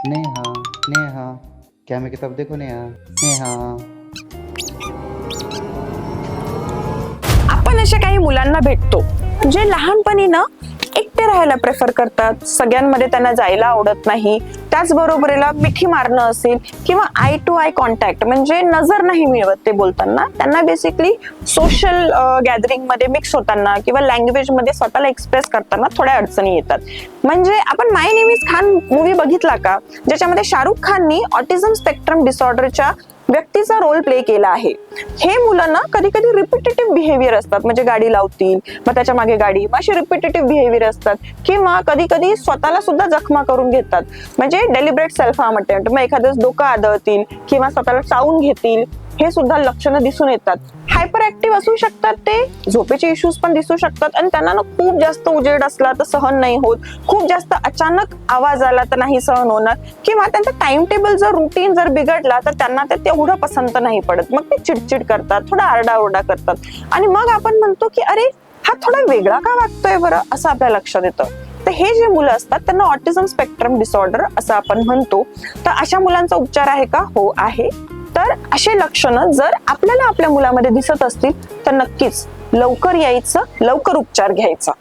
नेहा, नेहा, क्या मैं किताब देखो नेहा, नेहा. आपण अशा काही मुलांना भेटतो जे लहानपणी ना एकटे राहायला प्रेफर करतात, सगळ्यांमध्ये त्यांना जायला आवडत नाही. त्याचबरोबरीला मिठी मारणं असेल किंवा आय टू आय कॉन्टॅक्ट म्हणजे नजर नाही मिळवत ते बोलताना. त्यांना बेसिकली सोशल गॅदरिंग मध्ये मिक्स होताना किंवा लँग्वेज मध्ये स्वतःला एक्सप्रेस करताना थोड्या अडचणी येतात. म्हणजे आपण माय नेम इज खान मूवी बघितला का, ज्याच्यामध्ये शाहरुख खाननी ऑटिझम स्पेक्ट्रम डिसऑर्डरच्या व्यक्तीचा रोल प्ले केला आहे. हे मुलं ना कधी कधी रिपिटेटिव्ह बिहेवियर असतात, म्हणजे गाडी लावतील मग त्याच्या मागे गाडी, अशी रिपिटेटिव्ह बिहेवियर असतात. किंवा कधी कधी स्वतःला सुद्धा जखमा करून घेतात, म्हणजे डेलिब्रेट सेल्फ हार्म अटेम्प्ट. मग एखादं डोकं आदळतील किंवा स्वतःला चावून घेतील, हे सुद्धा लक्षणं दिसून येतात. हायपर ऍक्टिव्ह असू शकतात ते, झोपेचे इश्यूज पण दिसू शकतात आणि त्यांना ना खूप जास्त उजेड असला तर सहन नाही होत, खूप जास्त अचानक आवाज आला तर नाही सहन होणार, किंवा त्यांचा टाइम टेबल जर रुटीन जर बिघडला तर त्यांना ते तेवढं पसंत नाही पडत. मग ते चिडचिड करतात, थोडा आरडाओरडा करतात आणि मग आपण म्हणतो की अरे हा थोडा वेगळा का वागतोय बरं, असं आपल्या लक्षात येतं. तर हे जे मुलं असतात त्यांना ऑटिझम स्पेक्ट्रम डिसऑर्डर असं आपण म्हणतो. तर अशा मुलांचा उपचार आहे का? हो आहे. तर असे लक्षणं जर आपल्याला आपल्या मुलामध्ये दिसत असतील तर नक्कीच लवकर यायचं, लवकर उपचार घ्यायचा.